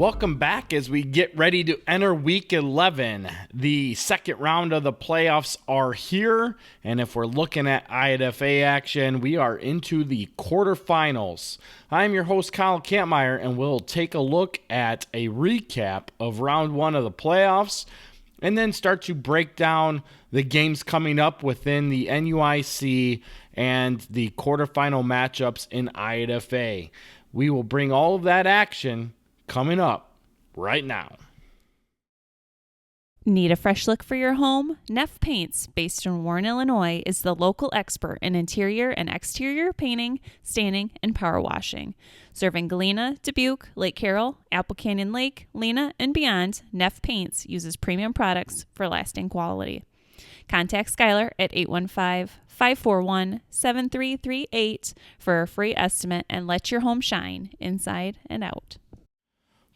Welcome back as we get ready to enter Week 11. The second round of the playoffs are here, and if we're looking at IHSA action, we are into the quarterfinals. I'm your host, Kyle Kampmeyer, and we'll take a look at a recap of round one of the playoffs, and then start to break down the games coming up within the NUIC and the quarterfinal matchups in IHSA. We will bring all of that action coming up right now. Need a fresh look for your home? Neff Paints, based in Warren, Illinois, is the local expert in interior and exterior painting, staining, and power washing. Serving Galena, Dubuque, Lake Carroll, Apple Canyon Lake, Lena, and beyond, Neff Paints uses premium products for lasting quality. Contact Skylar at 815-541-7338 for a free estimate and let your home shine inside and out.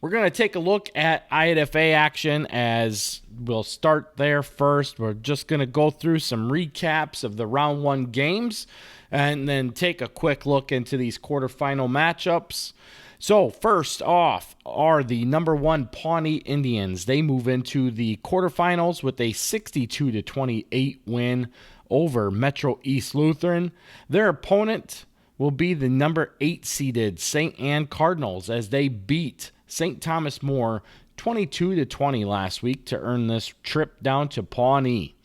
We're going to take a look at IHSA action as we'll start there first. We're just going to go through some recaps of the round one games and then take a quick look into these quarterfinal matchups. So first off are the number one Pawnee Indians. They move into the quarterfinals with a 62-28 win over Metro East Lutheran. Their opponent will be the number 8 seeded St. Anne Cardinals as they beat St. Thomas More 22-20 last week to earn this trip down to Pawnee.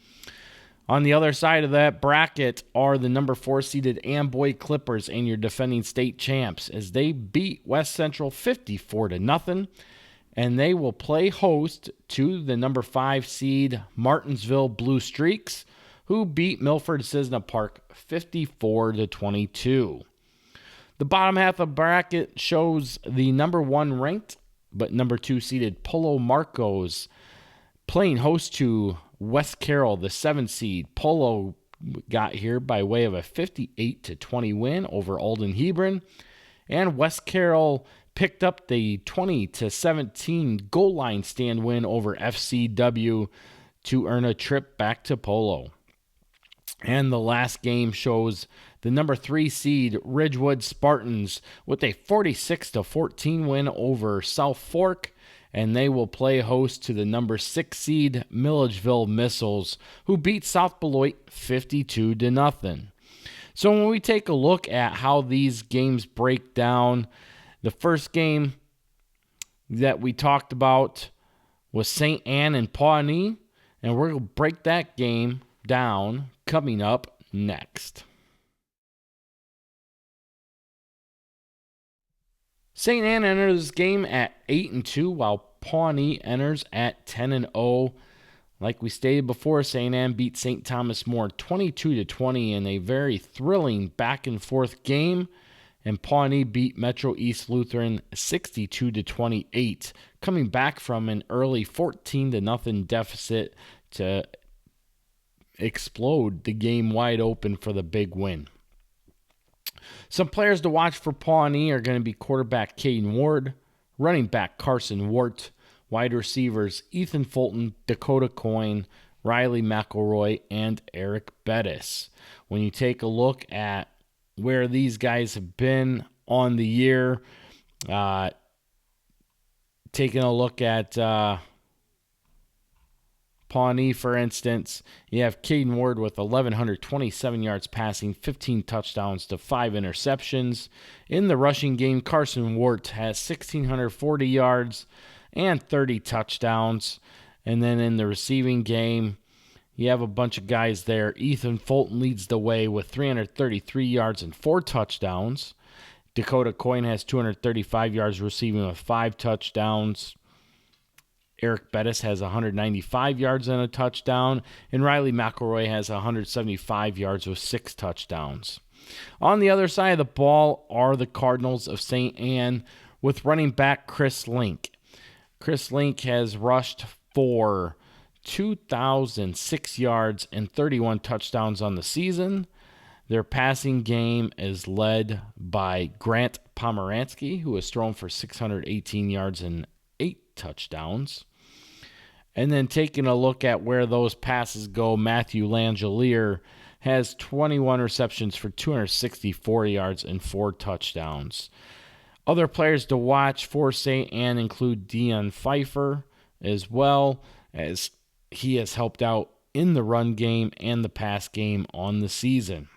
On the other side of that bracket are the number 4 seeded Amboy Clippers and your defending state champs as they beat West Central 54-0, and they will play host to the number 5 seed Martinsville Blue Streaks, who beat Milford Cisna Park 54-22. The bottom half of the bracket shows the number 1 ranked but number 2 seeded Polo Marcos playing host to West Carroll, the 7 seed. Polo got here by way of a 58-20 win over Alden Hebron, and West Carroll picked up the 20-17 goal line stand win over FCW to earn a trip back to Polo. And the last game shows the number 3 seed Ridgewood Spartans with a 46-14 win over South Fork, and they will play host to the number 6 seed Milledgeville Missiles, who beat South Beloit 52-0. So when we take a look at how these games break down, the first game that we talked about was St. Anne and Pawnee, and we're going to break that game down coming up next. St. Anne enters this game at 8-2, while Pawnee enters at 10-0. Like we stated before, St. Anne beat St. Thomas More 22-20 in a very thrilling back-and-forth game, and Pawnee beat Metro East Lutheran 62-28, coming back from an early 14-0 deficit to explode the game wide open for the big win. Some players to watch for Pawnee are going to be quarterback Caden Ward, running back Carson Wart, wide receivers Ethan Fulton, Dakota Coyne, Riley McElroy, and Eric Bettis. When you take a look at where these guys have been on the year, taking a look at Pawnee, for instance, you have Caden Ward with 1,127 yards passing, 15 touchdowns to 5 interceptions. In the rushing game, Carson Wart has 1,640 yards and 30 touchdowns. And then in the receiving game, you have a bunch of guys there. Ethan Fulton leads the way with 333 yards and 4 touchdowns. Dakota Coyne has 235 yards receiving with 5 touchdowns. Eric Bettis has 195 yards and a touchdown, and Riley McElroy has 175 yards with 6 touchdowns. On the other side of the ball are the Cardinals of St. Anne with running back Chris Link. Chris Link has rushed for 2,006 yards and 31 touchdowns on the season. Their passing game is led by Grant Pomeransky, who has thrown for 618 yards and 8 touchdowns. And then taking a look at where those passes go, Matthew Langelier has 21 receptions for 264 yards and 4 touchdowns. Other players to watch for St. Anne include Dion Pfeiffer, as well as he has helped out in the run game and the pass game on the season.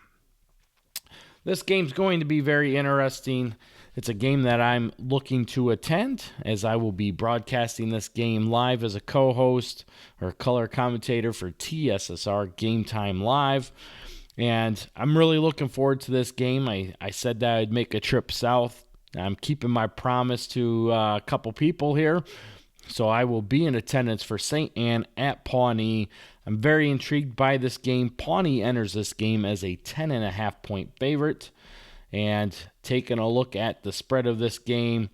This game's going to be very interesting. It's a game that I'm looking to attend, as I will be broadcasting this game live as a co-host or color commentator for TSSR Game Time Live. And I'm really looking forward to this game. I said that I'd make a trip south. I'm keeping my promise to a couple people here. So I will be in attendance for St. Anne at Pawnee. I'm very intrigued by this game. Pawnee enters this game as a 10.5 point favorite. And taking a look at the spread of this game,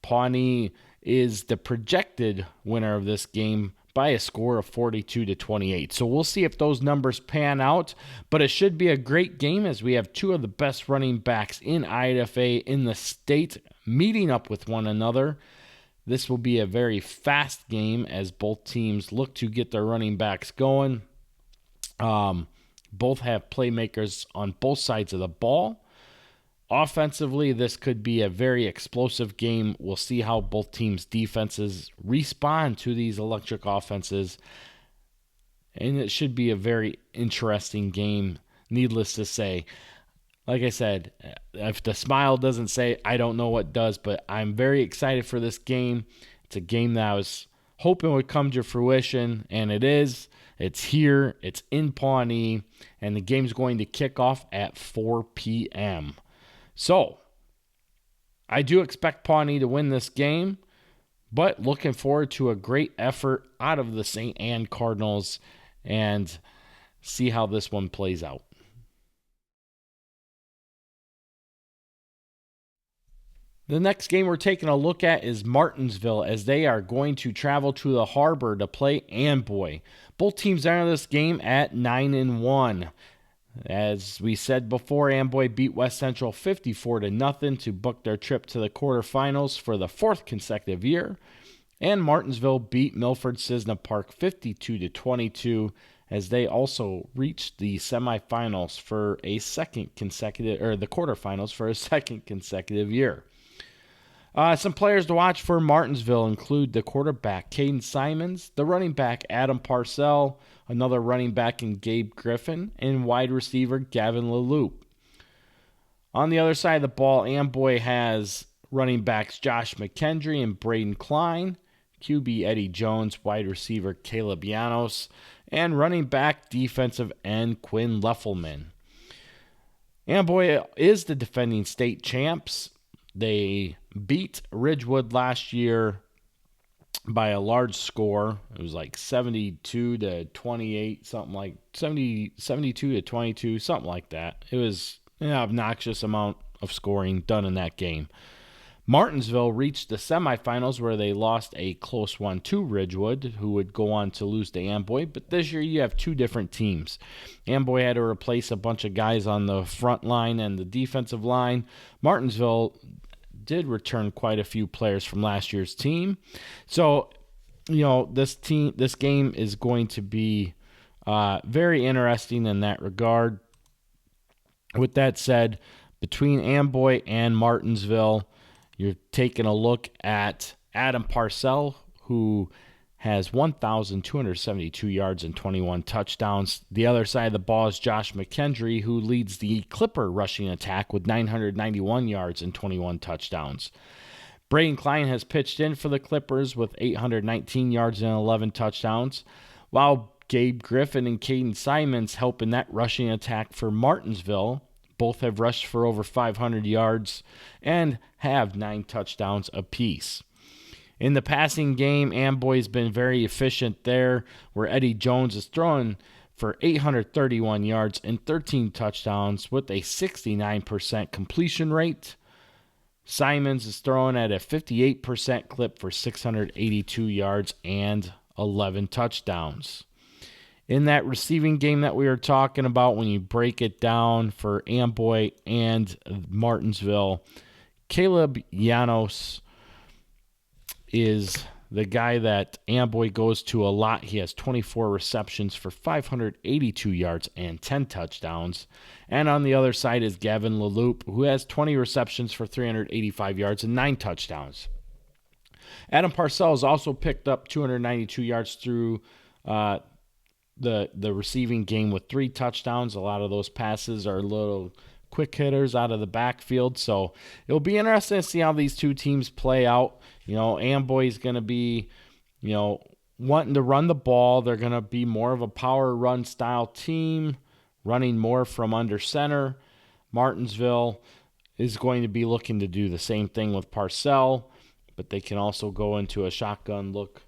Pawnee is the projected winner of this game by a score of 42-28. So we'll see if those numbers pan out. But it should be a great game, as we have two of the best running backs in IHSA in the state meeting up with one another. This will be a very fast game as both teams look to get their running backs going. Both have playmakers on both sides of the ball. Offensively, this could be a very explosive game. We'll see how both teams' defenses respond to these electric offenses. And it should be a very interesting game, needless to say. Like I said, if the smile doesn't say, I don't know what does, but I'm very excited for this game. It's a game that I was hoping would come to fruition, and it is. It's here, it's in Pawnee, and the game's going to kick off at 4 p.m. So, I do expect Pawnee to win this game, but looking forward to a great effort out of the St. Anne Cardinals and see how this one plays out. The next game we're taking a look at is Martinsville, as they are going to travel to the harbor to play Amboy. Both teams enter this game at 9-1. As we said before, Amboy beat West Central 54-0 to book their trip to the quarterfinals for the fourth consecutive year. And Martinsville beat Milford Cisna Park 52-22 as they also reached the semifinals for a second consecutive, or the quarterfinals for a second consecutive year. Some players to watch for Martinsville include the quarterback, Caden Simons, the running back, Adam Parcell, another running back in Gabe Griffin, and wide receiver, Gavin LaLoop. On the other side of the ball, Amboy has running backs Josh McKendry and Braden Klein, QB Eddie Jones, wide receiver Caleb Llanos, and running back defensive end Quinn Leffelman. Amboy is the defending state champs. They beat Ridgewood last year by a large score. It was like 72-28, something like 72-22, something like that. It was an obnoxious amount of scoring done in that game. Martinsville reached the semifinals where they lost a close one to Ridgewood, who would go on to lose to Amboy. But this year you have two different teams. Amboy had to replace a bunch of guys on the front line and the defensive line. Martinsville did return quite a few players from last year's team. So, this game is going to be very interesting in that regard. With that said, between Amboy and Martinsville, you're taking a look at Adam Parcell, who has 1,272 yards and 21 touchdowns. The other side of the ball is Josh McKendry, who leads the Clipper rushing attack with 991 yards and 21 touchdowns. Braden Klein has pitched in for the Clippers with 819 yards and 11 touchdowns, while Gabe Griffin and Caden Simons help in that rushing attack for Martinsville. Both have rushed for over 500 yards and have 9 touchdowns apiece. In the passing game, Amboy's been very efficient there, where Eddie Jones is throwing for 831 yards and 13 touchdowns with a 69% completion rate. Simons is throwing at a 58% clip for 682 yards and 11 touchdowns. In that receiving game that we were talking about, when you break it down for Amboy and Martinsville, Caleb Llanos is the guy that Amboy goes to a lot. He has 24 receptions for 582 yards and 10 touchdowns. And on the other side is Gavin LaLoupe, who has 20 receptions for 385 yards and 9 touchdowns. Adam Parcells also picked up 292 yards through the receiving game with 3 touchdowns. A lot of those passes are little quick hitters out of the backfield. So it'll be interesting to see how these two teams play out. Amboy's going to be, wanting to run the ball. They're going to be more of a power run style team, running more from under center. Martinsville is going to be looking to do the same thing with Parcell, but they can also go into a shotgun look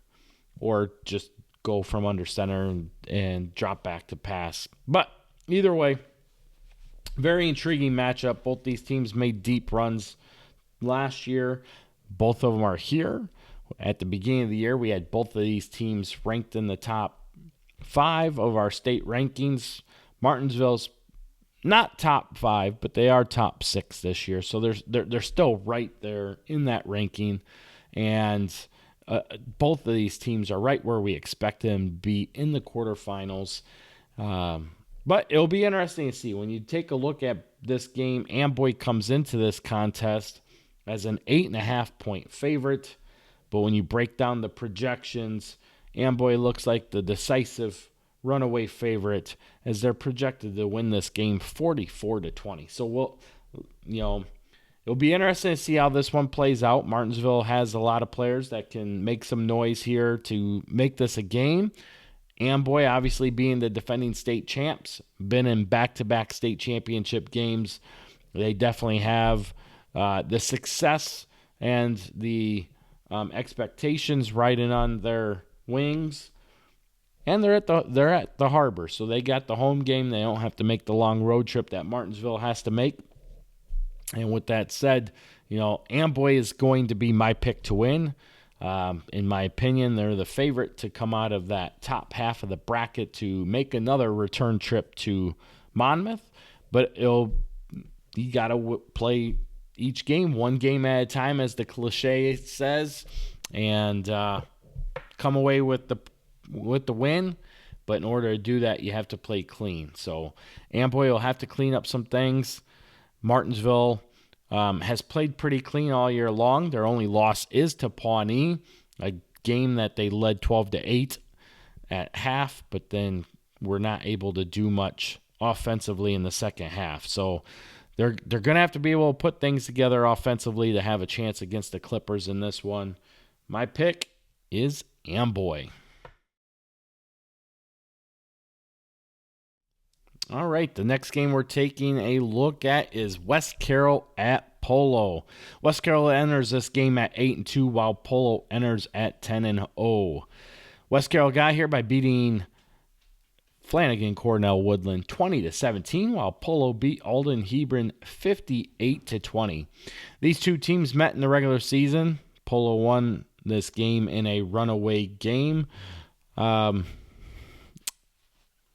or just go from under center and drop back to pass. But either way, very intriguing matchup. Both these teams made deep runs last year. Both of them are here. At the beginning of the year, we had both of these teams ranked in the top 5 of our state rankings. Martinsville's not top 5, but they are top 6 this year. So they're still right there in that ranking. And both of these teams are right where we expect them to be in the quarterfinals. But it'll be interesting to see. When you take a look at this game, Amboy comes into this contest as an 8.5-point favorite. But when you break down the projections, Amboy looks like the decisive runaway favorite as they're projected to win this game 44-20. So it'll be interesting to see how this one plays out. Martinsville has a lot of players that can make some noise here to make this a game. Amboy, obviously being the defending state champs, been in back-to-back state championship games. They definitely have the success and the expectations riding on their wings. And they're at the harbor, so they got the home game. They don't have to make the long road trip that Martinsville has to make. And with that said, Amboy is going to be my pick to win. In my opinion, they're the favorite to come out of that top half of the bracket to make another return trip to Monmouth. But you got to play each game one game at a time, as the cliche says, and come away with the win. But in order to do that, you have to play clean. So Amboy will have to clean up some things. Martinsville has played pretty clean all year long. Their only loss is to Pawnee, a game that they led 12-8 at half, but then were not able to do much offensively in the second half. So they're going to have to be able to put things together offensively to have a chance against the Clippers in this one. My pick is Amboy. All right, the next game we're taking a look at is West Carroll at Polo. West Carroll enters this game at 8-2, while Polo enters at 10-0. West Carroll got here by beating Flanagan Cornell Woodland 20-17, while Polo beat Alden Hebron 58-20. These two teams met in the regular season. Polo won this game in a runaway game.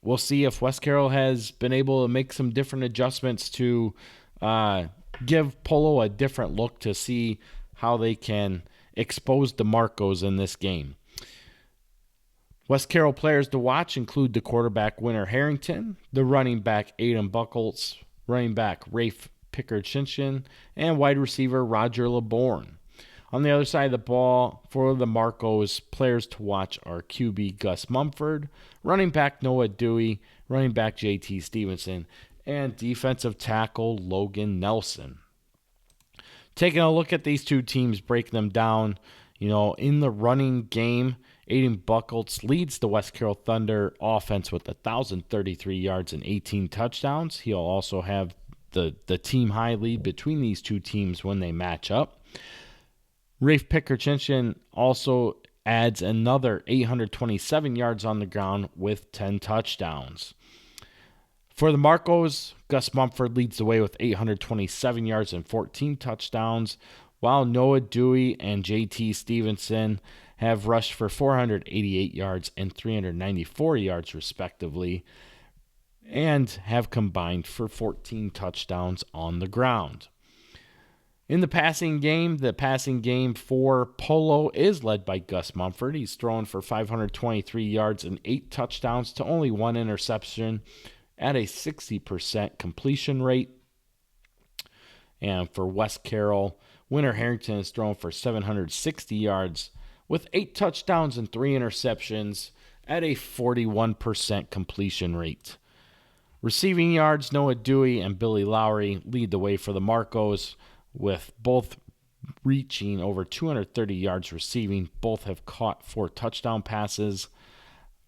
We'll see if West Carroll has been able to make some different adjustments to give Polo a different look to see how they can expose the Marcos in this game. West Carroll players to watch include the quarterback Winter Harrington, the running back Aiden Buckles, running back Rafe Pickard-Shinshin, and wide receiver Roger LeBourne. On the other side of the ball, for the Marcos, players to watch are QB Gus Mumford, running back Noah Dewey, running back JT Stevenson, and defensive tackle Logan Nelson. Taking a look at these two teams, breaking them down, in the running game, Aiden Buckles leads the West Carroll Thunder offense with 1,033 yards and 18 touchdowns. He'll also have the team high lead between these two teams when they match up. Rafe Pickard-Shinshin also adds another 827 yards on the ground with 10 touchdowns. For the Marcos, Gus Mumford leads the way with 827 yards and 14 touchdowns, while Noah Dewey and JT Stevenson have rushed for 488 yards and 394 yards respectively, and have combined for 14 touchdowns on the ground. In the passing game for Polo is led by Gus Mumford. He's throwing for 523 yards and 8 touchdowns to only 1 interception at a 60% completion rate. And for West Carroll, Winter Harrington is throwing for 760 yards with 8 touchdowns and 3 interceptions at a 41% completion rate. Receiving yards, Noah Dewey and Billy Lowry lead the way for the Marcos, with both reaching over 230 yards receiving. Both have caught 4 touchdown passes.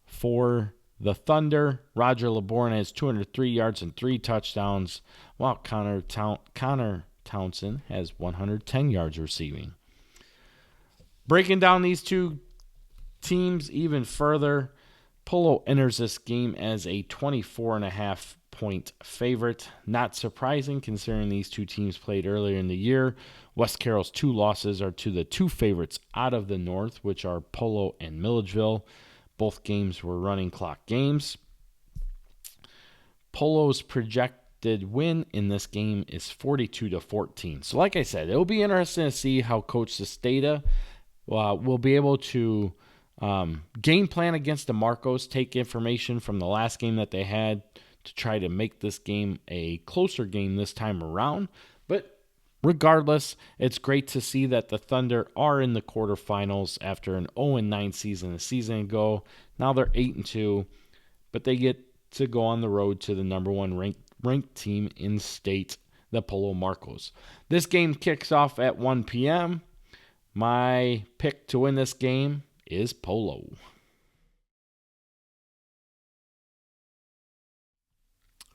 For the Thunder, Roger Laborn has 203 yards and 3 touchdowns, while Connor Townsend has 110 yards receiving. Breaking down these two teams even further, Polo enters this game as a 24.5-point favorite. Not surprising considering these two teams played earlier in the year. West Carroll's 2 losses are to the 2 favorites out of the North, which are Polo and Milledgeville. Both games were running clock games. Polo's projected win in this game is 42-14. So like I said, it'll be interesting to see how Coach Sestata will be able to game plan against the Marcos, take information from the last game that they had to try to make this game a closer game this time around. But regardless, it's great to see that the Thunder are in the quarterfinals after an 0-9 season a season ago. Now they're 8-2, but they get to go on the road to the number 1 ranked team in state, the Polo Marcos. This game kicks off at 1 p.m. My pick to win this game is Polo.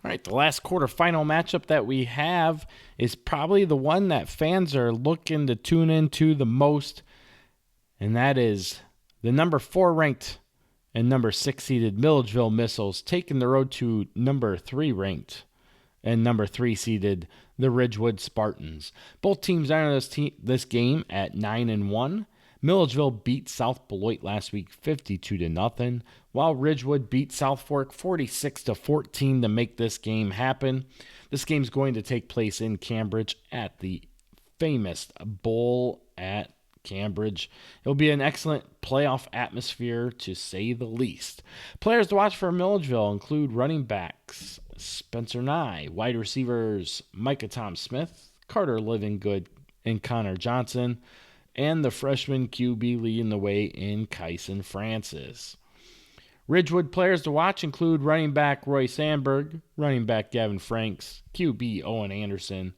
All right, the last quarterfinal matchup that we have is probably the one that fans are looking to tune into the most, and that is the number 4 ranked and number 6 seeded Milledgeville Missiles taking the road to number 3 ranked and number 3 seeded the Ridgewood Spartans. Both teams enter this game at 9-1. Milledgeville beat South Beloit last week 52-0, while Ridgewood beat South Fork 46-14 to make this game happen. This game's going to take place in Cambridge at the famous Bowl at Cambridge. It'll be an excellent playoff atmosphere, to say the least. Players to watch for Milledgeville include running backs Spencer Nye, wide receivers Micah Tom Smith, Carter Livingood, and Connor Johnson, and the freshman QB leading the way in Kyson Francis. Ridgewood players to watch include running back Roy Sandberg, running back Gavin Franks, QB Owen Anderson,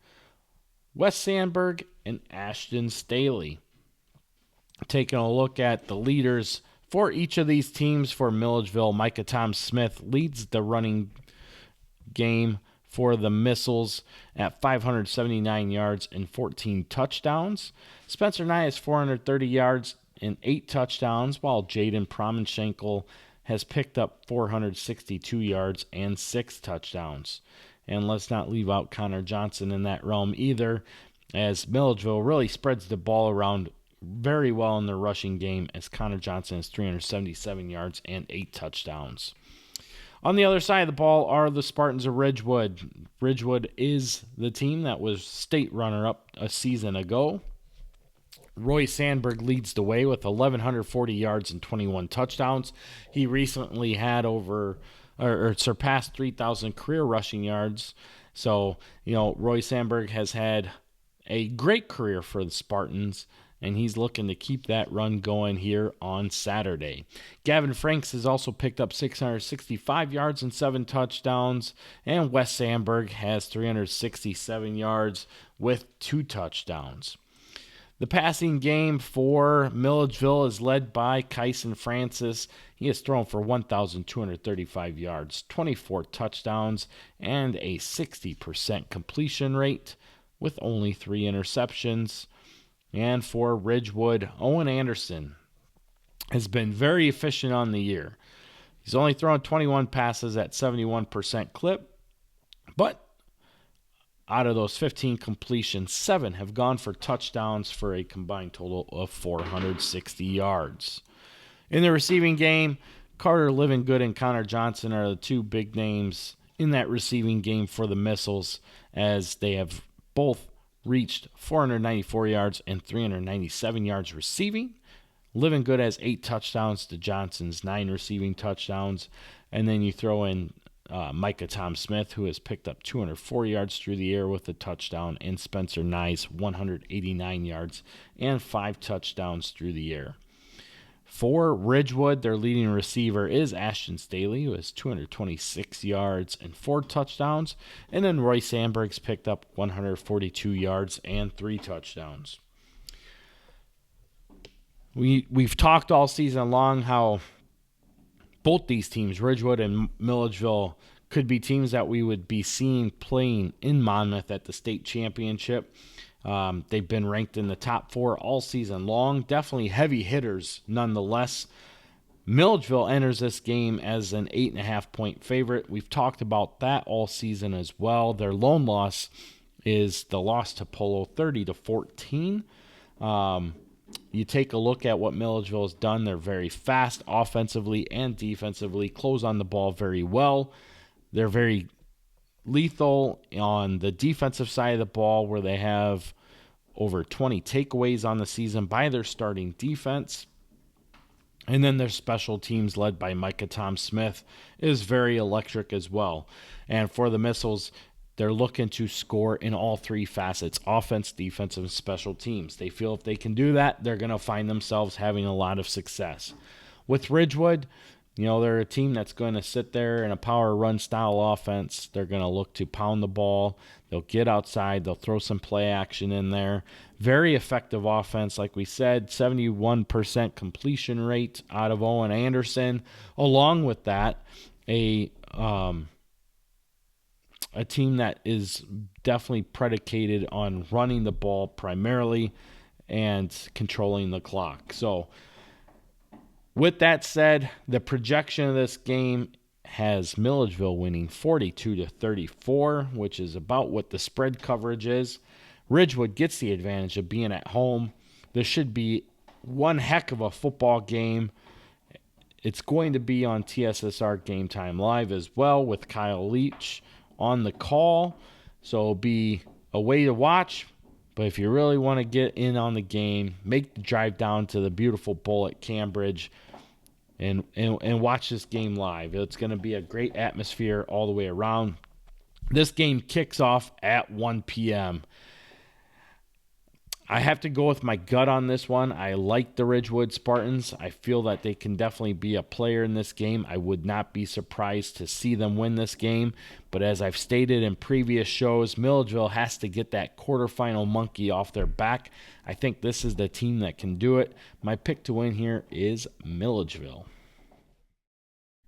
Wes Sandberg, and Ashton Staley. Taking a look at the leaders for each of these teams, for Milledgeville, Micah Tom Smith leads the running game for the Missiles at 579 yards and 14 touchdowns. Spencer Nye has 430 yards and 8 touchdowns, while Jaden Promenschenkel has picked up 462 yards and 6 touchdowns. And let's not leave out Connor Johnson in that realm either, as Milledgeville really spreads the ball around very well in their rushing game, as Connor Johnson has 377 yards and 8 touchdowns. On the other side of the ball are the Spartans of Ridgewood. Ridgewood is the team that was state runner-up a season ago. Roy Sandberg leads the way with 1,140 yards and 21 touchdowns. He recently had surpassed 3,000 career rushing yards. So, Roy Sandberg has had a great career for the Spartans, and he's looking to keep that run going here on Saturday. Gavin Franks has also picked up 665 yards and 7 touchdowns, and Wes Sandberg has 367 yards with 2 touchdowns. The passing game for Milledgeville is led by Kyson Francis. He has thrown for 1,235 yards, 24 touchdowns, and a 60% completion rate with only 3 interceptions. And for Ridgewood, Owen Anderson has been very efficient on the year. He's only thrown 21 passes at 71% clip, but out of those 15 completions, 7 have gone for touchdowns for a combined total of 460 yards. In the receiving game, Carter Livingood and Connor Johnson are the 2 big names in that receiving game for the Missiles, as they have both reached 494 yards and 397 yards receiving. Living Good has 8 touchdowns to Johnson's 9 receiving touchdowns. And then you throw in Micah Tom Smith, who has picked up 204 yards through the air with a touchdown, and Spencer Nyes 189 yards and 5 touchdowns through the air. For Ridgewood, their leading receiver is Ashton Staley, who has 226 yards and 4 touchdowns. And then Roy Sandberg's picked up 142 yards and 3 touchdowns. We've talked all season long how both these teams, Ridgewood and Milledgeville, could be teams that we would be seeing playing in Monmouth at the state championship. They've been ranked in the top 4 all season long. Definitely heavy hitters nonetheless. Milledgeville enters this game as an 8.5-point favorite. We've talked about that all season as well. Their lone loss is the loss to Polo 30-14. You take a look at what Milledgeville has done. They're very fast offensively and defensively, close on the ball very well. They're very lethal on the defensive side of the ball, where they have over 20 takeaways on the season by their starting defense. And then their special teams, led by Micah Tom Smith, is very electric as well. And for the Missiles, they're looking to score in all 3 facets: offense, defense, and special teams. They feel if they can do that, they're going to find themselves having a lot of success. With Ridgewood, they're a team that's going to sit there in a power run style offense. They're going to look to pound the ball. They'll get outside. They'll throw some play action in there. Very effective offense. Like we said, 71% completion rate out of Owen Anderson. Along with that, a team that is definitely predicated on running the ball primarily and controlling the clock. So with that said, the projection of this game has Milledgeville winning 42-34, which is about what the spread coverage is. Ridgewood gets the advantage of being at home. This should be one heck of a football game. It's going to be on TSSR Game Time Live as well, with Kyle Leach on the call. So it'll be a way to watch. But if you really want to get in on the game, make the drive down to the beautiful Bowl at Cambridge and watch this game live. It's going to be a great atmosphere all the way around. This game kicks off at 1 p.m. I have to go with my gut on this one. I like the Ridgewood Spartans. I feel that they can definitely be a player in this game. I would not be surprised to see them win this game. But as I've stated in previous shows, Milledgeville has to get that quarterfinal monkey off their back. I think this is the team that can do it. My pick to win here is Milledgeville.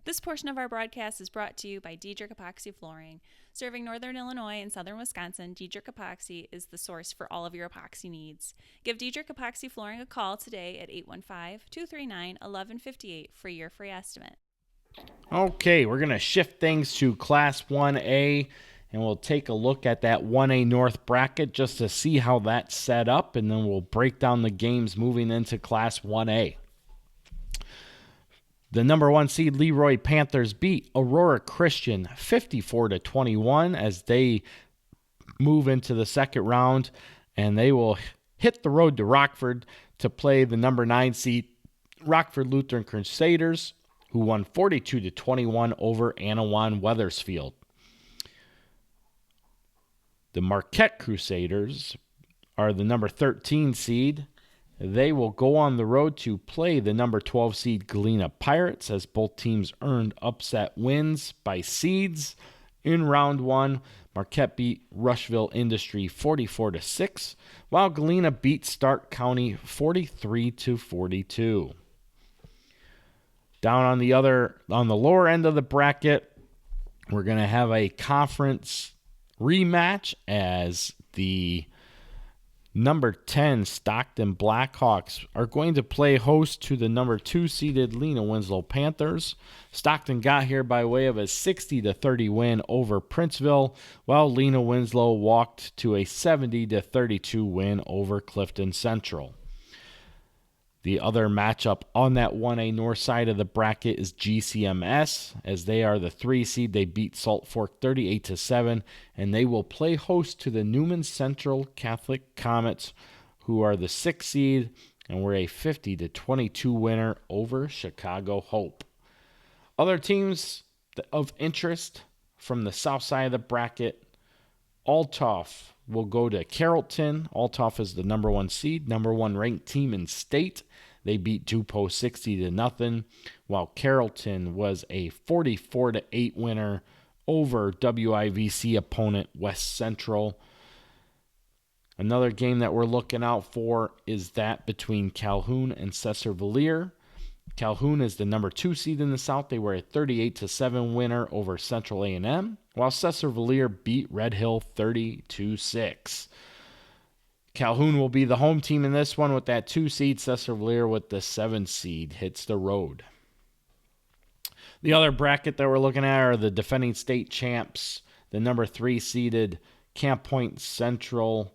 This portion of our broadcast is brought to you by Diedrich Epoxy Flooring. Serving northern Illinois and southern Wisconsin, Diedrich Epoxy is the source for all of your epoxy needs. Give Diedrich Epoxy Flooring a call today at 815-239-1158 for your free estimate. Okay, we're going to shift things to Class 1A, and we'll take a look at that 1A North bracket just to see how that's set up, and then we'll break down the games moving into Class 1A. The number 1 seed Leroy Panthers beat Aurora Christian 54-21 as they move into the second round, and they will hit the road to Rockford to play the number 9 seed Rockford Lutheran Crusaders, who won 42-21 over Anawan Wethersfield. The Marquette Crusaders are the number 13 seed. They will go on the road to play the number 12 seed Galena Pirates, as both teams earned upset wins by seeds. In round 1, Marquette beat Rushville Industry 44-6, while Galena beat Stark County 43-42. Down on the lower end of the bracket, we're going to have a conference rematch as the number 10 Stockton Blackhawks are going to play host to the number 2 seeded Lena Winslow Panthers. Stockton got here by way of a 60-30 win over Princeville, while Lena Winslow walked to a 70-32 win over Clifton Central. The other matchup on that 1A north side of the bracket is GCMS, as they are the 3 seed. They beat Salt Fork 38-7, and they will play host to the Newman Central Catholic Comets, who are the 6 seed, and were a 50-22 winner over Chicago Hope. Other teams of interest from the south side of the bracket, Althoff will go to Carrollton. Althoff is the number 1 seed, number 1 ranked team in state. They beat DuPo 60-0, while Carrollton was a 44-8 winner over WIVC opponent West Central. Another game that we're looking out for is that between Calhoun and Cesar-Valier. Calhoun is the number 2 seed in the South. They were a 38-7 winner over Central A&M, while Cesar-Valier beat Red Hill 30-6. Calhoun will be the home team in this one with that 2 seed. Cesar-Valier with the 7 seed hits the road. The other bracket that we're looking at are the defending state champs, the number 3 seeded Camp Point Central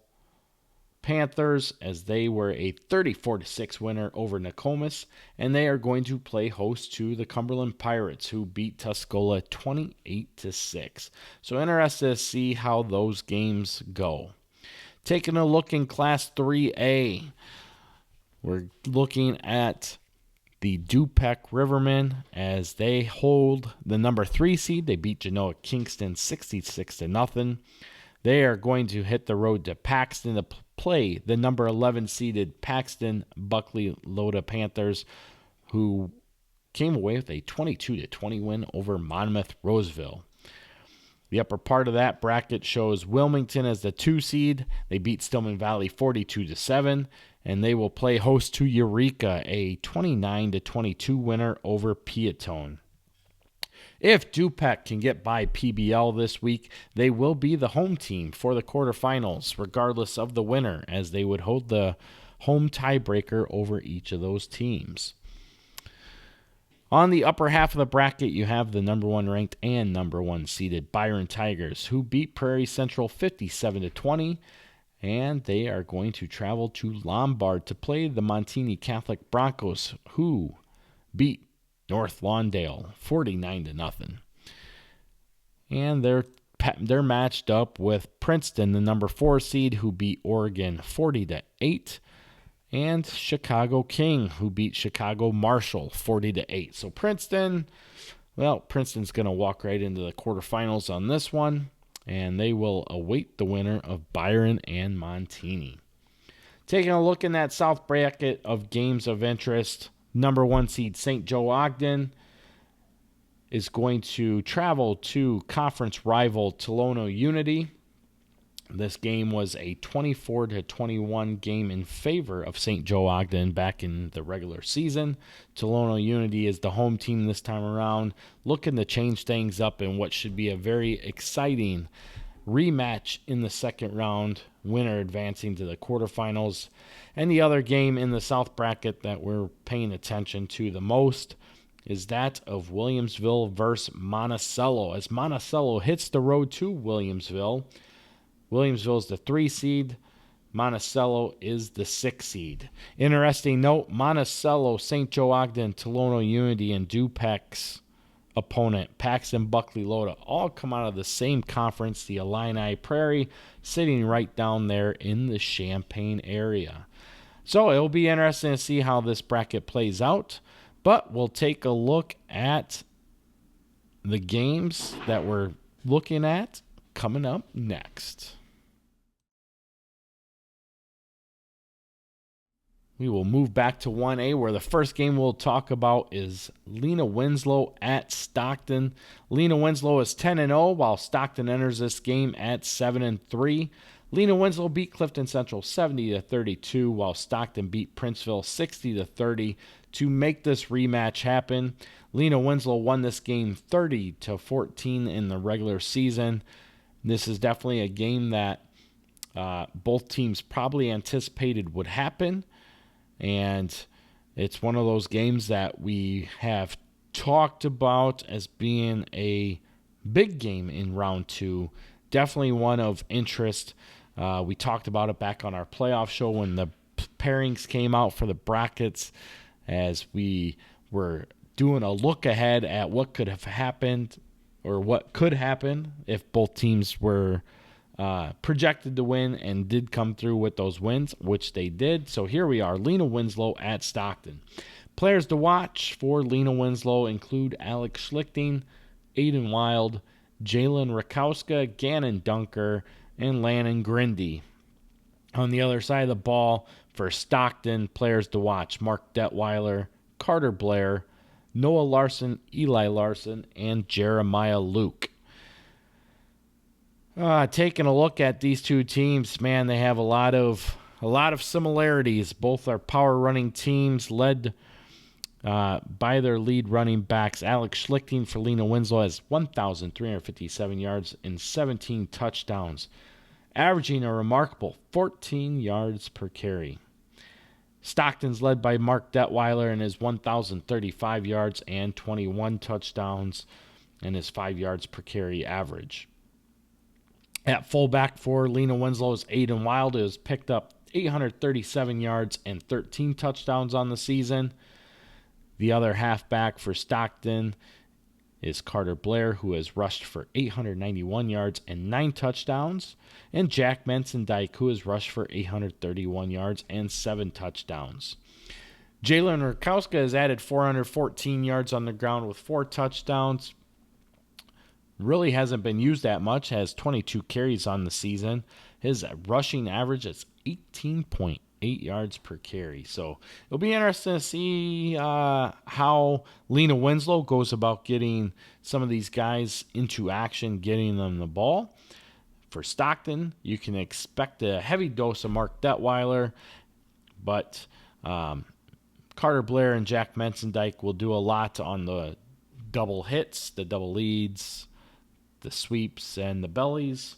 Panthers, as they were a 34-6 winner over Nokomis, and they are going to play host to the Cumberland Pirates, who beat Tuscola 28-6. So interested to see how those games go. Taking a look in Class 3A, we're looking at the Du-Pec Rivermen as they hold the number 3 seed. They beat Genoa Kingston 66-0. They are going to hit the road to Paxton to play the number 11 seeded Paxton Buckley Loda Panthers, who came away with a 22-20 win over Monmouth Roseville. The upper part of that bracket shows Wilmington as the 2 seed. They beat Stillman Valley 42-7, and they will play host to Eureka, a 29-22 winner over Peatone. If Du-Pec can get by PBL this week, they will be the home team for the quarterfinals, regardless of the winner, as they would hold the home tiebreaker over each of those teams. On the upper half of the bracket, you have the number 1 ranked and number 1 seeded Byron Tigers, who beat Prairie Central 57-20, and they are going to travel to Lombard to play the Montini Catholic Broncos, who beat North Lawndale 49-0. And they're matched up with Princeton, the number 4 seed, who beat Oregon 40-8, and Chicago King, who beat Chicago Marshall 40-8. So Princeton's going to walk right into the quarterfinals on this one, and they will await the winner of Byron and Montini. Taking a look in that south bracket of games of interest, number 1 seed St. Joe Ogden is going to travel to conference rival Tolono Unity. This game was a 24-21 game in favor of St. Joe Ogden back in the regular season. Tolono Unity is the home team this time around, looking to change things up in what should be a very exciting rematch in the second round, winner advancing to the quarterfinals. And the other game in the south bracket that we're paying attention to the most is that of Williamsville versus Monticello, as Monticello hits the road to Williamsville. Williamsville is the 3 seed. Monticello is the 6 seed. Interesting note, Monticello, St. Joe Ogden, Tolono Unity, and Du-Pec's opponent, Paxton Buckley Loda, all come out of the same conference, the Illini Prairie, sitting right down there in the Champaign area. So it'll be interesting to see how this bracket plays out, but we'll take a look at the games that we're looking at coming up next. We will move back to 1A, where the first game we'll talk about is Lena Winslow at Stockton. Lena Winslow is 10-0, while Stockton enters this game at 7-3. Lena Winslow beat Clifton Central 70-32, while Stockton beat Princeville 60-30 to make this rematch happen. Lena Winslow won this game 30-14 in the regular season. This is definitely a game that both teams probably anticipated would happen. And it's one of those games that we have talked about as being a big game in round 2. Definitely one of interest. We talked about it back on our playoff show when the pairings came out for the brackets as we were doing a look ahead at what could have happened or what could happen if both teams were projected to win and did come through with those wins, which they did. So here we are, Lena Winslow at Stockton. Players to watch for Lena Winslow include Alex Schlichting, Aiden Wild, Jalen Rakowska, Gannon Dunker, and Lannon Grindy. On the other side of the ball, for Stockton, players to watch, Mark Detweiler, Carter Blair, Noah Larson, Eli Larson, and Jeremiah Luke. Taking a look at these two teams, man, they have a lot of similarities. Both are power running teams led by their lead running backs. Alex Schlichting for Lena Winslow has 1,357 yards and 17 touchdowns, averaging a remarkable 14 yards per carry. Stockton's led by Mark Detweiler and his 1,035 yards and 21 touchdowns and his 5 yards per carry average. At fullback for Lena Winslow's Aiden Wild has picked up 837 yards and 13 touchdowns on the season. The other halfback for Stockton is Carter Blair, who has rushed for 891 yards and 9 touchdowns, and Jack Mensendike, who has rushed for 831 yards and 7 touchdowns. Jalen Rakowska has added 414 yards on the ground with 4 touchdowns. Really hasn't been used that much, has 22 carries on the season. His rushing average is 18.8 yards per carry. So it'll be interesting to see how Lena Winslow goes about getting some of these guys into action, getting them the ball. For Stockton, you can expect a heavy dose of Mark Detweiler, but Carter Blair and Jack Mensendike will do a lot on the double hits, the double leads, the sweeps, and the bellies.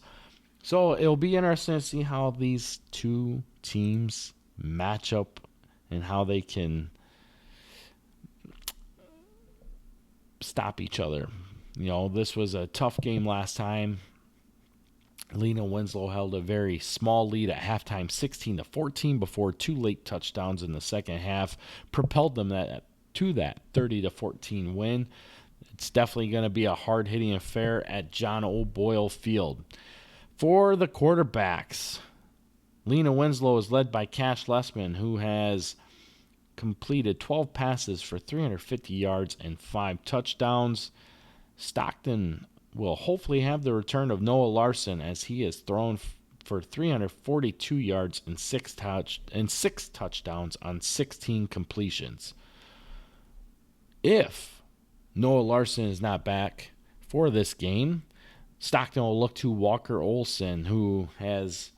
So it'll be interesting to see how these two teams match up and how they can stop each other. You know, this was a tough game last time. Lena Winslow held a very small lead at halftime, 16-14, before 2 late touchdowns in the second half propelled them to that 30-14 win. It's definitely going to be a hard-hitting affair at John O'Boyle Field. For the quarterbacks, Lena Winslow is led by Cash Lessman, who has completed 12 passes for 350 yards and 5 touchdowns. Stockton will hopefully have the return of Noah Larson, as he has thrown for 342 yards and 6 touchdowns on 16 completions. If Noah Larson is not back for this game, Stockton will look to Walker Olson, who has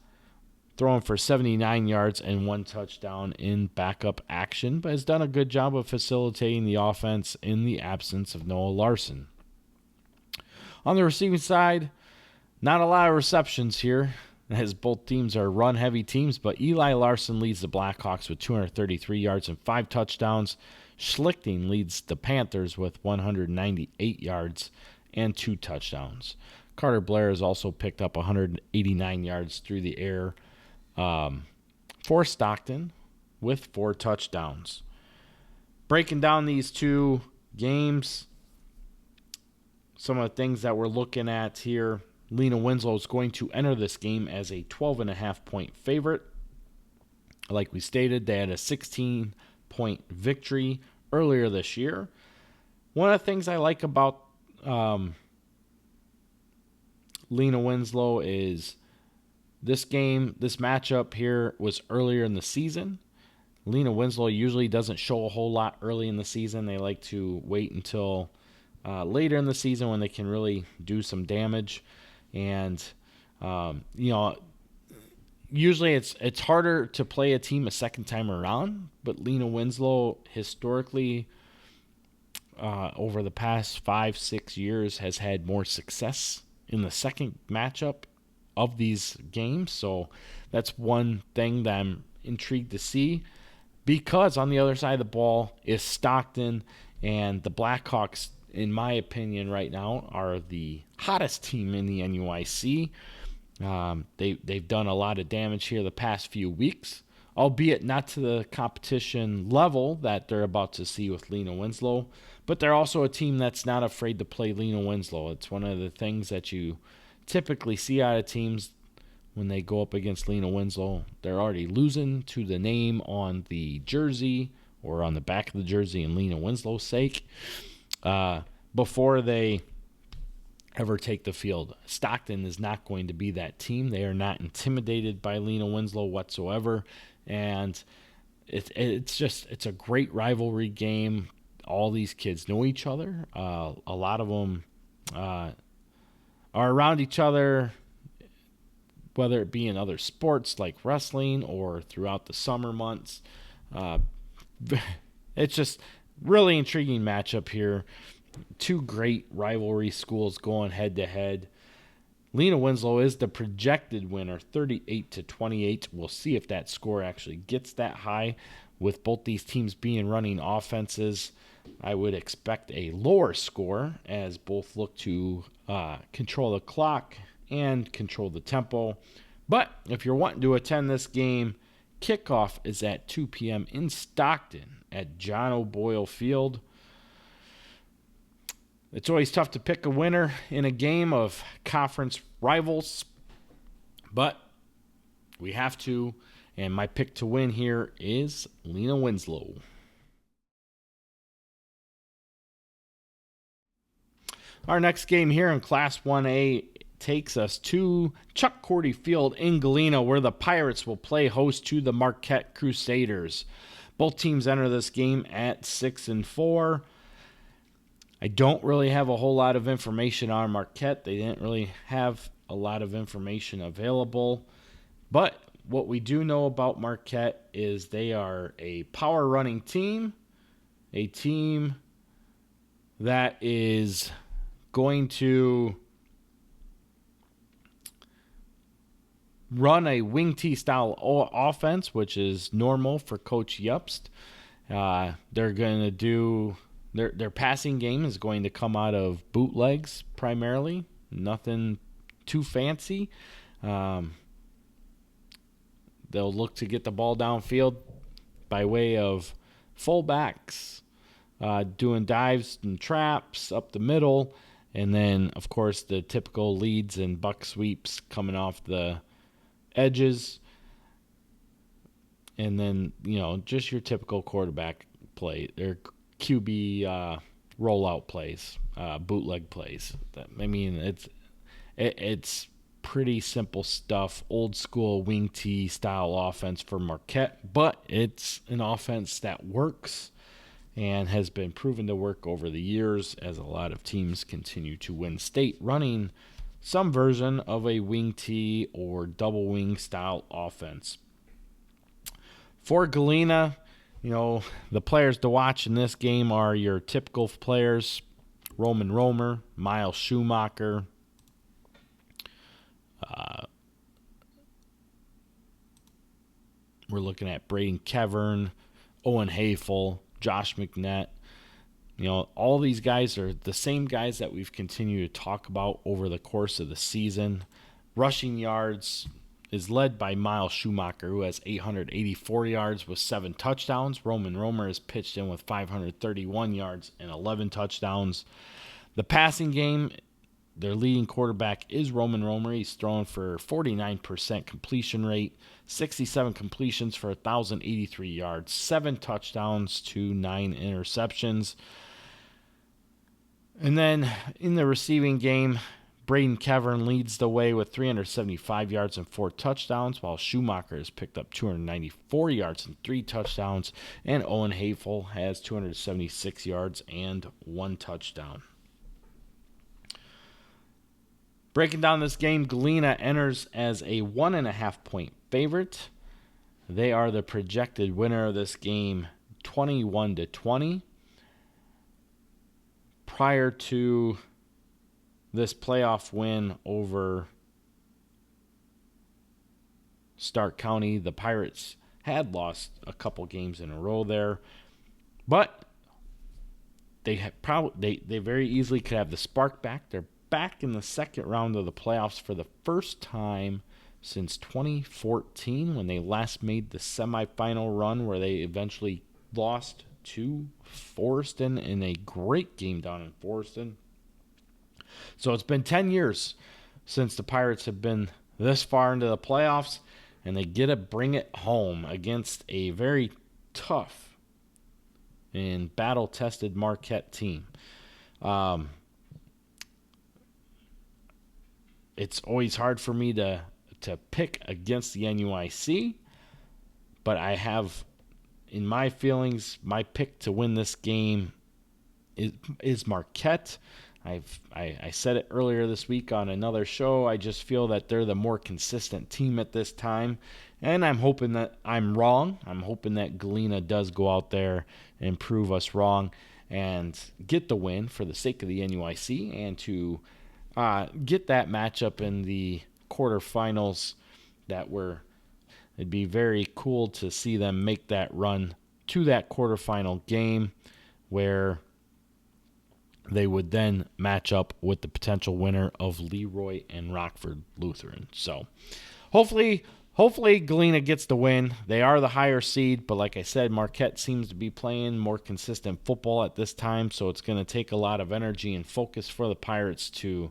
thrown for 79 yards and 1 touchdown in backup action, but has done a good job of facilitating the offense in the absence of Noah Larson. On the receiving side, not a lot of receptions here, as both teams are run-heavy teams, but Eli Larson leads the Blackhawks with 233 yards and 5 touchdowns. Schlichting leads the Panthers with 198 yards and 2 touchdowns. Carter Blair has also picked up 189 yards through the air for Stockton with 4 touchdowns. Breaking down these two games, some of the things that we're looking at here, Lena Winslow is going to enter this game as a 12.5-point favorite. Like we stated, they had a 16-point victory earlier this year. One of the things I like about Lena Winslow is this matchup here was earlier in the season. Lena Winslow usually doesn't show a whole lot early in the season. They like to wait until later in the season when they can really do some damage. And, usually it's harder to play a team a second time around, but Lena Winslow historically over the past 5-6 years has had more success in the second matchup of these games. So that's one thing that I'm intrigued to see, because on the other side of the ball is Stockton, and the Blackhawks, in my opinion right now, are the hottest team in the NUIC. They've done a lot of damage here the past few weeks. albeit not to the competition level that they're about to see with Lena Winslow. But they're also a team that's not afraid to play Lena Winslow. It's one of the things that you typically see out of teams when they go up against Lena Winslow. They're already losing to the name on the jersey or on the back of the jersey in Lena Winslow's sake before they ever take the field. Stockton is not going to be that team. They are not intimidated by Lena Winslow whatsoever. And it's a great rivalry game. All these kids know each other. A lot of them are around each other, whether it be in other sports like wrestling or throughout the summer months. It's just really intriguing matchup here. Two great rivalry schools going head-to-head. Lena Winslow is the projected winner, 38-28. We'll see if that score actually gets that high. With both these teams being running offenses, I would expect a lower score as both look to control the clock and control the tempo. But if you're wanting to attend this game, kickoff is at 2 p.m. in Stockton at John O'Boyle Field. It's always tough to pick a winner in a game of conference rivals, but we have to, and my pick to win here is Lena Winslow. Our next game here in Class 1A takes us to Chuck Cordy Field in Galena, where the Pirates will play host to the Marquette Crusaders. Both teams enter this game at 6-4. I don't really have a whole lot of information on Marquette. They didn't really have a lot of information available. But what we do know about Marquette is they are a power running team, a team that is going to run a wing T style offense, which is normal for Coach Yupst. They're going to do their passing game is going to come out of bootlegs primarily, nothing too fancy. They'll look to get the ball downfield by way of fullbacks, doing dives and traps up the middle, and then, of course, the typical leads and buck sweeps coming off the edges, and then, just your typical quarterback play, their QB rollout plays, bootleg plays. It's pretty simple stuff, old school wing T style offense for Marquette, but it's an offense that works and has been proven to work over the years as a lot of teams continue to win state running some version of a wing T or double wing style offense. For Galena, the players to watch in this game are your typical players: Roman Romer, Miles Schumacher, we're looking at Braden Kevern, Owen Hafel, Josh McNett. All these guys are the same guys that we've continued to talk about over the course of the season. Rushing yards is led by Miles Schumacher, who has 884 yards with 7 touchdowns. Roman Romer is pitched in with 531 yards and 11 touchdowns. The passing game, their leading quarterback is Roman Romer. He's thrown for 49% completion rate, 67 completions for 1,083 yards, 7 touchdowns to 9 interceptions. And then in the receiving game, Braden Kevern leads the way with 375 yards and 4 touchdowns, while Schumacher has picked up 294 yards and 3 touchdowns, and Owen Hafel has 276 yards and 1 touchdown. Breaking down this game, Galena enters as a 1.5-point favorite. They are the projected winner of this game, 21-20. Prior to this playoff win over Stark County, the Pirates had lost a couple games in a row there, but they very easily could have the spark back. They're back in the second round of the playoffs for the first time since 2014 when they last made the semifinal run where they eventually lost to Forreston in a great game down in Forreston. So it's been 10 years since the Pirates have been this far into the playoffs, and they get to bring it home against a very tough and battle-tested Marquette team. It's always hard for me to pick against the NUIC, but I have, in my feelings, my pick to win this game is Marquette. I said it earlier this week on another show. I just feel that they're the more consistent team at this time, and I'm hoping that I'm wrong. I'm hoping that Galena does go out there and prove us wrong and get the win for the sake of the NUIC and to get that matchup in the quarterfinals. It'd be very cool to see them make that run to that quarterfinal game where they would then match up with the potential winner of Leroy and Rockford Lutheran. So hopefully Galena gets the win. They are the higher seed, but like I said, Marquette seems to be playing more consistent football at this time, so it's going to take a lot of energy and focus for the Pirates to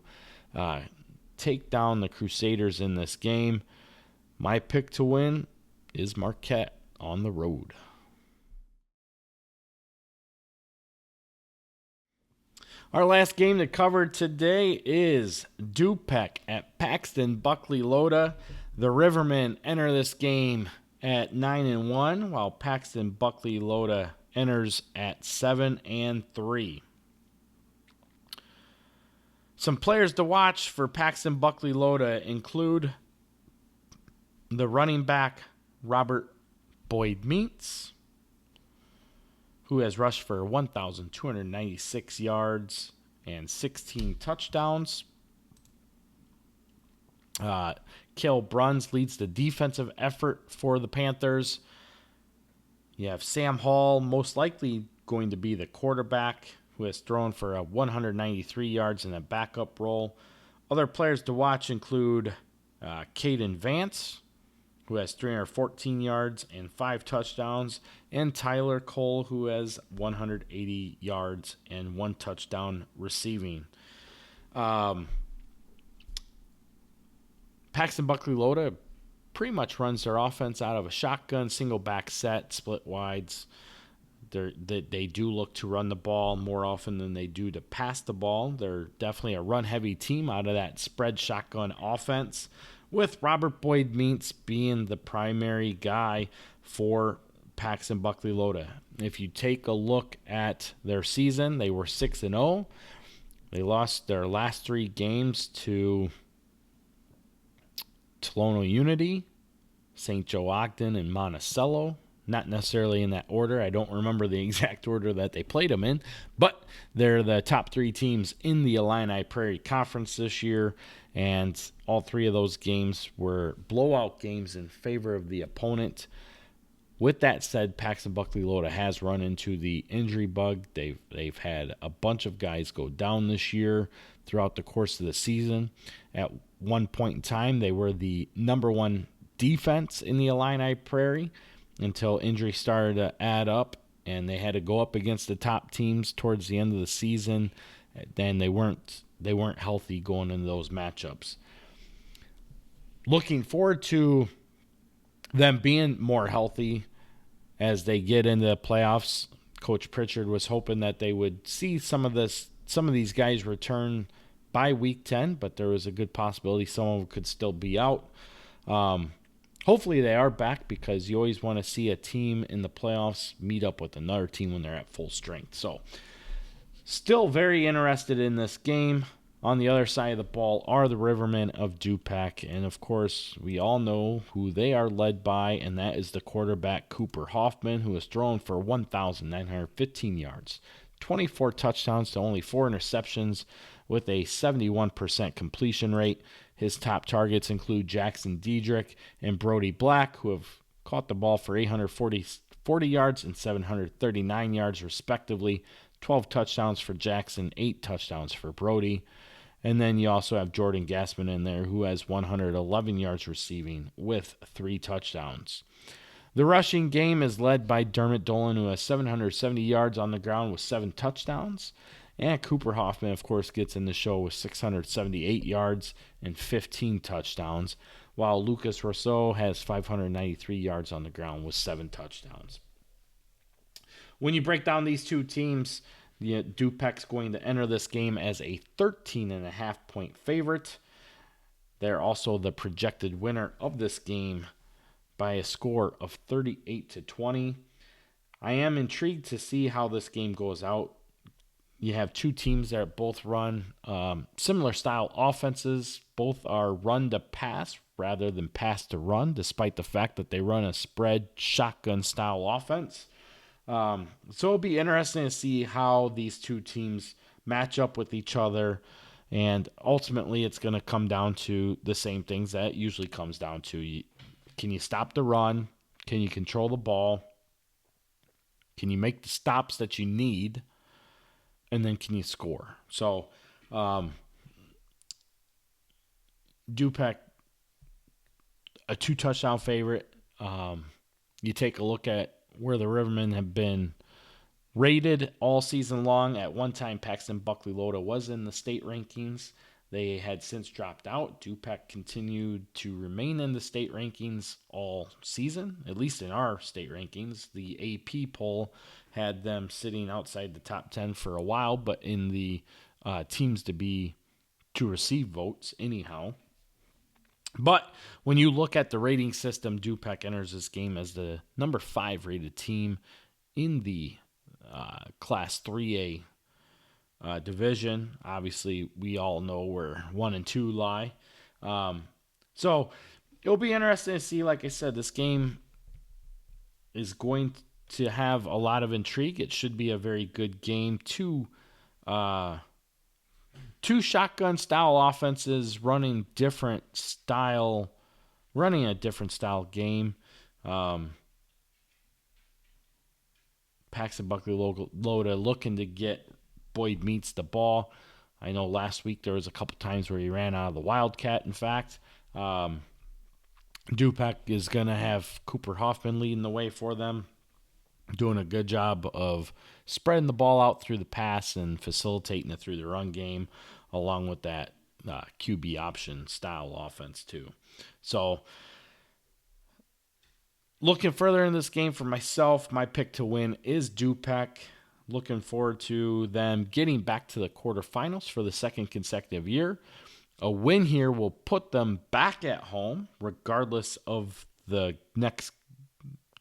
take down the Crusaders in this game. My pick to win is Marquette on the road. Our last game to cover today is Du-Pec at Paxton Buckley Loda. The Rivermen enter this game at 9-1, while Paxton Buckley Loda enters at 7-3. Some players to watch for Paxton Buckley Loda include the running back Robert Boyd Meets, who has rushed for 1,296 yards and 16 touchdowns. Cale Bruns leads the defensive effort for the Panthers. You have Sam Hall, most likely going to be the quarterback, who has thrown for 193 yards in a backup role. Other players to watch include Caden Vance, who has 314 yards and 5 touchdowns, and Tyler Cole, who has 180 yards and 1 touchdown receiving. Paxton Buckley Loda pretty much runs their offense out of a shotgun, single back set, split wides. They do look to run the ball more often than they do to pass the ball. They're definitely a run-heavy team out of that spread shotgun offense, with Robert Boyd Meets being the primary guy for Paxton Buckley Loda. If you take a look at their season, they were 6-0. They lost their last 3 games to Tolono Unity, St. Joe Ogden, and Monticello. Not necessarily in that order. I don't remember the exact order that they played them in, but they're the top 3 teams in the Illini Prairie Conference this year, and all 3 of those games were blowout games in favor of the opponent. With that said, Paxton Buckley Loda has run into the injury bug. They've had a bunch of guys go down this year throughout the course of the season. At one point in time, they were the number 1 defense in the Illini Prairie until injury started to add up, and they had to go up against the top teams towards the end of the season. Then they weren't healthy going into those matchups. Looking forward to them being more healthy as they get into the playoffs. Coach Pritchard was hoping that they would see some of these guys return by week 10, but there was a good possibility some of them could still be out. Hopefully they are back, because you always want to see a team in the playoffs meet up with another team when they're at full strength. So still very interested in this game. On the other side of the ball are the Rivermen of Du-Pec, and of course we all know who they are led by, and that is the quarterback Cooper Hoffman, who has thrown for 1,915 yards, 24 touchdowns to only 4 interceptions, with a 71% completion rate. His top targets include Jackson Diedrich and Brody Black, who have caught the ball for 840 yards and 739 yards respectively. 12 touchdowns for Jackson, 8 touchdowns for Brody. And then you also have Jordan Gassman in there, who has 111 yards receiving with 3 touchdowns. The rushing game is led by Dermot Dolan, who has 770 yards on the ground with 7 touchdowns. And Cooper Hoffman, of course, gets in the show with 678 yards and 15 touchdowns, while Lucas Rousseau has 593 yards on the ground with 7 touchdowns. When you break down these two teams, the Du-Pec's going to enter this game as a 13.5-point favorite. They're also the projected winner of this game by a score of 38-20. I am intrigued to see how this game goes out. You have two teams that both run similar style offenses. Both are run to pass rather than pass to run, despite the fact that they run a spread shotgun style offense. So it'll be interesting to see how these two teams match up with each other. And ultimately, it's going to come down to the same things that it usually comes down to. Can you stop the run? Can you control the ball? Can you make the stops that you need? And then can you score? So, Du-Pec, a 2-touchdown favorite. You take a look at where the Rivermen have been rated all season long. At one time, Paxton Buckley Loda was in the state rankings. They had since dropped out. Du-Pec continued to remain in the state rankings all season, at least in our state rankings. The AP poll had them sitting outside the top 10 for a while, but in the teams to receive votes anyhow. But when you look at the rating system, Du-Pec enters this game as the number 5 rated team in the Class 3A division. Obviously, we all know where 1 and 2 lie. So it'll be interesting to see. Like I said, this game is going to have a lot of intrigue. It should be a very good game. Two shotgun style offenses running a different style game. Paxton Buckley Loda looking to get Boyd Meets the ball. I know last week there was a couple times where he ran out of the Wildcat. In fact, Du-Pec is going to have Cooper Hoffman leading the way for them, doing a good job of spreading the ball out through the pass and facilitating it through the run game, along with that QB option style offense too. So, looking further in this game for myself, my pick to win is Du-Pec. Looking forward to them getting back to the quarterfinals for the second consecutive year. A win here will put them back at home, regardless of the next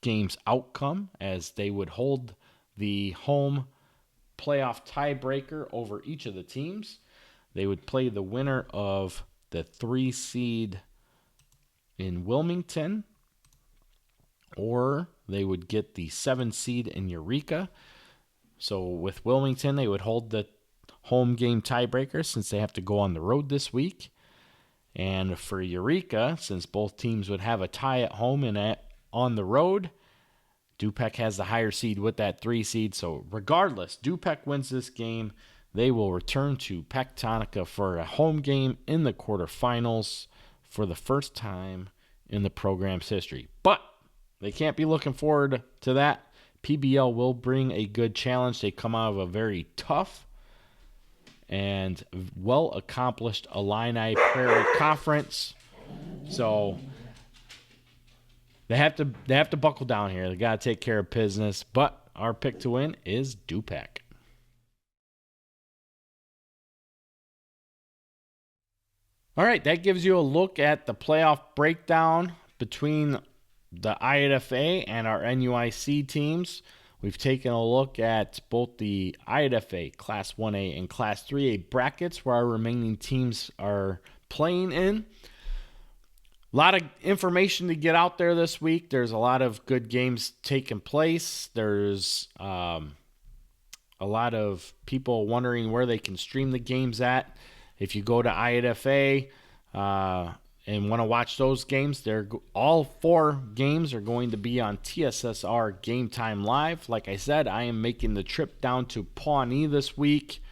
game's outcome, as they would hold the home playoff tiebreaker over each of the teams. They would play the winner of the 3 seed in Wilmington, or they would get the 7 seed in Eureka. So with Wilmington, they would hold the home game tiebreaker since they have to go on the road this week. And for Eureka, since both teams would have a tie at home and on the road, Du-Pec has the higher seed with that 3 seed. So regardless, Du-Pec wins this game. They will return to Pectonica for a home game in the quarterfinals for the first time in the program's history. But they can't be looking forward to that. PBL will bring a good challenge. They come out of a very tough and well-accomplished Illini Prairie Conference. So they have to buckle down here. They got to take care of business. But our pick to win is Du-Pec. All right, that gives you a look at the playoff breakdown between the IHSA and our NUIC teams. We've taken a look at both the IHSA Class 1A and Class 3A brackets where our remaining teams are playing in. A lot of information to get out there this week. There's a lot of good games taking place. There's a lot of people wondering where they can stream the games at. If you go to IHSA and want to watch those games, all 4 games are going to be on TSSR Game Time Live. Like I said, I am making the trip down to Pawnee this week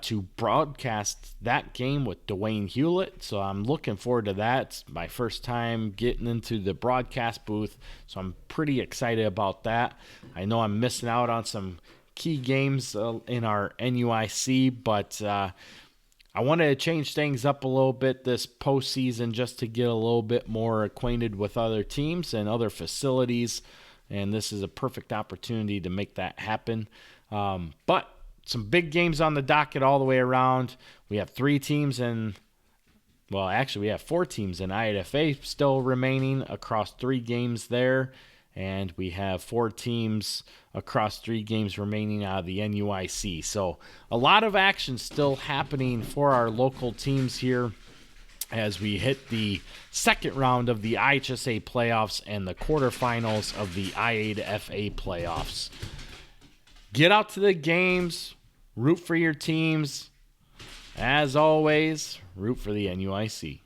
to broadcast that game with Dwayne Hewlett. So I'm looking forward to that. It's my first time getting into the broadcast booth, so I'm pretty excited about that. I know I'm missing out on some key games in our NUIC, but I wanted to change things up a little bit this postseason just to get a little bit more acquainted with other teams and other facilities, and this is a perfect opportunity to make that happen. But some big games on the docket all the way around. We have 3 teams in, well, actually we have 4 teams in IHSA still remaining across 3 games there, and we have 4 teams across 3 games remaining out of the NUIC. So a lot of action still happening for our local teams here as we hit the second round of the IHSA playoffs and the quarterfinals of the IHSA playoffs. Get out to the games, root for your teams. As always, root for the NUIC.